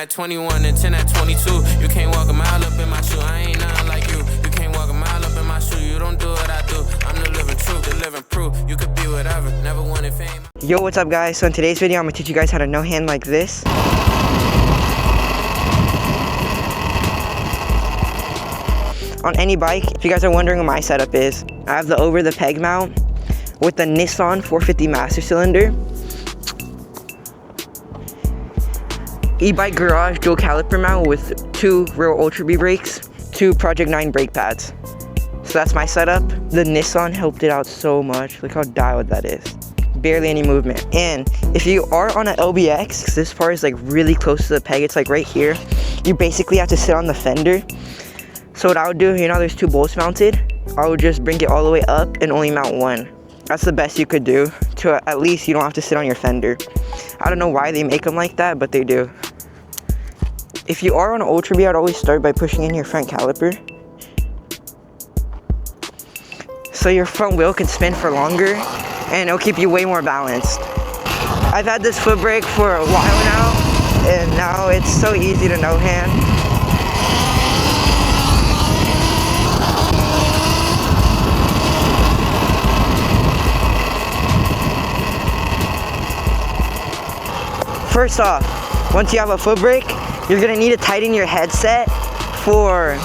at 21 and 10 at 22. You can't walk a mile up in my shoe. I ain't nothing like you. You can't walk a mile up in my shoe. You don't do what I do. I'm the living truth, the living proof. You could be whatever, never wanted fame. Yo, what's up guys? So in today's video, I'm gonna teach you guys how to no hand like this. On any bike, if you guys are wondering what my setup is, I have the over the peg mount with the Nissan 450 master cylinder, e-bike garage dual caliper mount with 2 Surron Ultra Bee brakes, 2 Project 9 brake pads. So that's my setup. The Nissan helped it out so much. Look how dialed that is. Barely any movement. And if you are on an LBX, 'cause this part is like really close to the peg, it's like right here, you basically have to sit on the fender. So what I would do, you know there's 2 bolts mounted, I would just bring it all the way up and only mount 1. That's the best you could do, to at least you don't have to sit on your fender. I don't know why they make them like that, but they do. If you are on an Ultra Bee, I'd always start by pushing in your front caliper, so your front wheel can spin for longer and it'll keep you way more balanced. I've had this foot brake for a while now, and now it's so easy to no hand. First off, once you have a foot brake, you're gonna need to tighten your headset for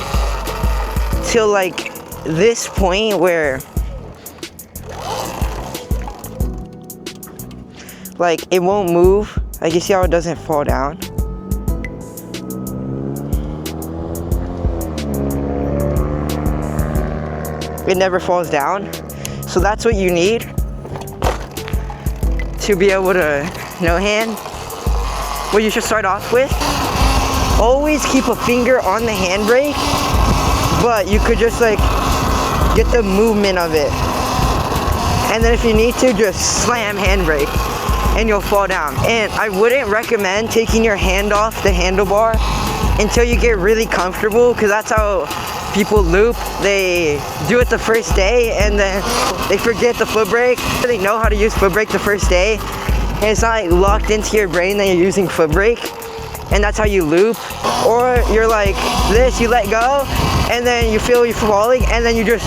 till like this point where like it won't move. Like you see how it doesn't fall down? It never falls down. So that's what you need to be able to no hand. What you should start off with, always keep a finger on the handbrake, but you could just like get the movement of it. And then if you need to, just slam handbrake and you'll fall down. And I wouldn't recommend taking your hand off the handlebar until you get really comfortable, because that's how people loop. They do it the first day and then they forget the foot brake. They know how to use foot brake the first day, and it's not like locked into your brain that you're using foot brake, and that's how you loop. Or you're like this, you let go, and then you feel you falling, and then you just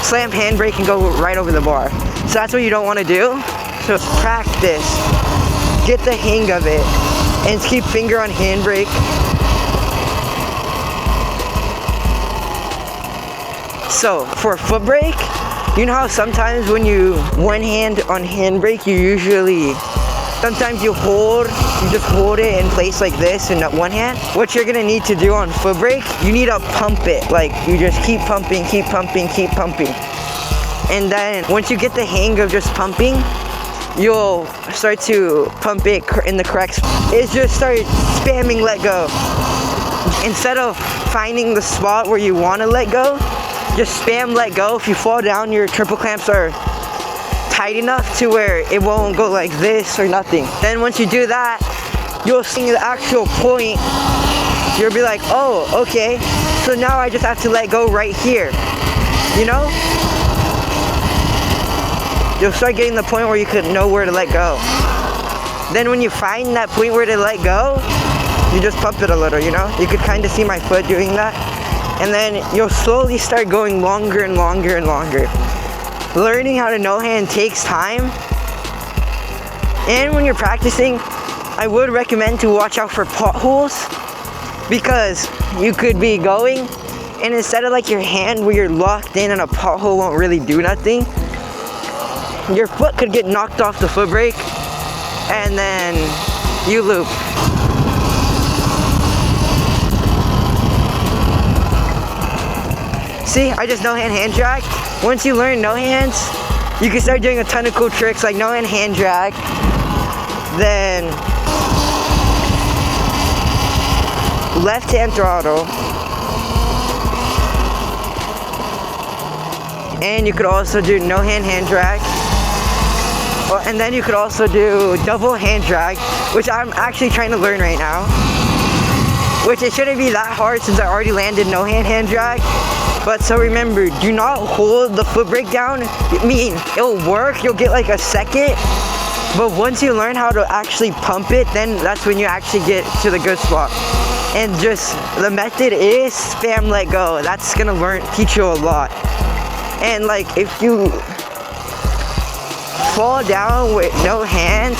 slam handbrake and go right over the bar. So that's what you don't want to do. So practice, get the hang of it, and keep finger on handbrake. So for foot brake, you know how sometimes when you one hand on handbrake, sometimes you just hold it in place like this in one hand. What you're gonna need to do on foot brake, you need to pump it. Like you just keep pumping, keep pumping, keep pumping. And then once you get the hang of just pumping, you'll start to pump it in the correct spot. It's just start spamming let go. Instead of finding the spot where you wanna let go, just spam let go. If you fall down, your triple clamps are tight enough to where it won't go like this or nothing. Then once you do that, you'll see the actual point. You'll be like, oh, okay, so now I just have to let go right here, you know? You'll start getting the point where you could know where to let go. Then when you find that point where to let go, you just pump it a little, you know? You could kind of see my foot doing that. And then you'll slowly start going longer and longer and longer. Learning how to no hand takes time. And when you're practicing, I would recommend to watch out for potholes, because you could be going, and instead of like your hand where you're locked in and a pothole won't really do nothing, your foot could get knocked off the foot brake and then you loop. See, I just no hand drag. Once you learn no hands, you can start doing a ton of cool tricks like no hand drag. Then left hand throttle. And you could also do no hand drag. And then you could also do double hand drag, which I'm actually trying to learn right now. Which it shouldn't be that hard since I already landed no hand drag. But so remember, do not hold the foot brake down. I mean, it'll work, you'll get like a second, But once you learn how to actually pump it, then that's when you actually get to the good spot. And just the method is spam let go. That's gonna teach you a lot. And like if you fall down with no hands,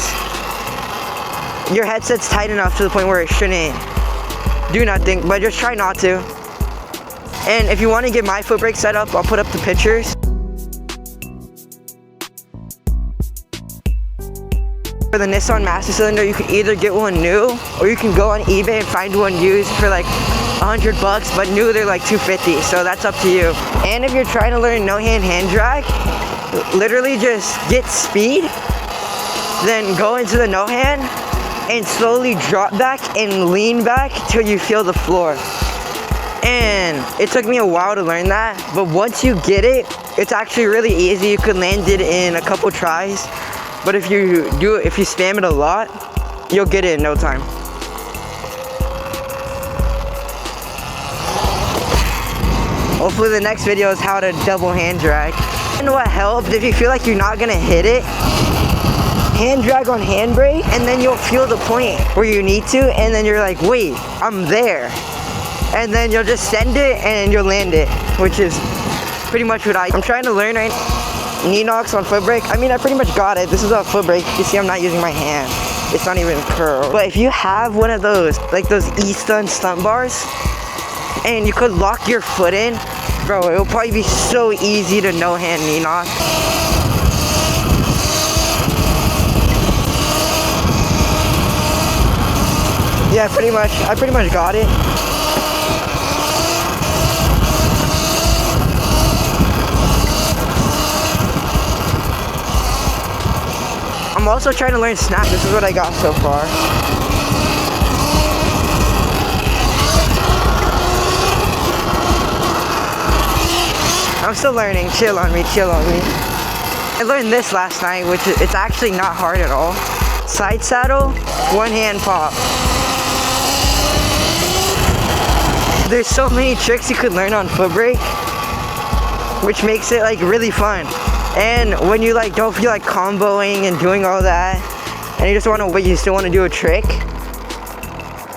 your headset's tight enough to the point where it shouldn't do nothing, but just try not to. And if you want to get my foot brake set up, I'll put up the pictures. For the Nissan Master Cylinder, you can either get one new, or you can go on eBay and find one used for like $100, but new they're like $250, so that's up to you. And if you're trying to learn no-hand hand drag, literally just get speed, then go into the no-hand, and slowly drop back and lean back till you feel the floor. And it took me a while to learn that, but once you get it, it's actually really easy. You could land it in a couple tries. But if you spam it a lot, you'll get it in no time. Hopefully the next video is how to double hand drag. And what helps, if you feel like you're not gonna hit it, hand drag on handbrake, and then you'll feel the point where you need to, and then you're like, wait, I'm there. And then you'll just send it and you'll land it, which is pretty much what I'm trying to learn right now. Knee knocks on foot brake. I mean, I pretty much got it. This is a foot brake. You see, I'm not using my hand. It's not even curled. But if you have one of those, like those E-stun stunt bars, and you could lock your foot in, bro, it'll probably be so easy to no-hand knee knock. Yeah, pretty much. I pretty much got it. I'm also trying to learn snap. This is what I got so far. I'm still learning. Chill on me, chill on me. I learned this last night, which it's actually not hard at all. Side saddle, one hand pop. There's so many tricks you could learn on foot brake, which makes it like really fun. And when you like don't feel like comboing and doing all that, and you just want to wait, you still want to do a trick,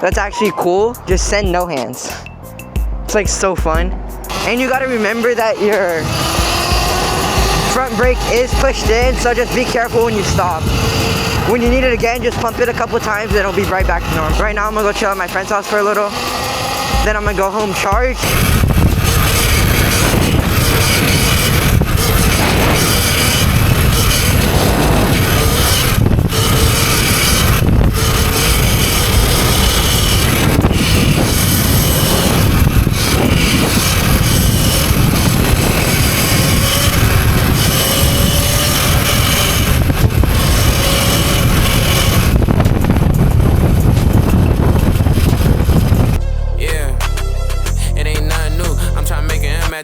that's actually cool, just send no hands. It's like so fun. And you got to remember that your front brake is pushed in, so just be careful when you stop. When you need it again, just pump it a couple times and it'll be right back to normal. Right now I'm gonna go chill at my friend's house for a little, then I'm gonna go home, charge.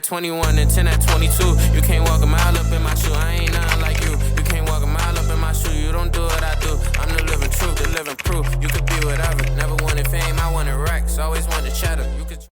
at 21 and 10 at 22. You can't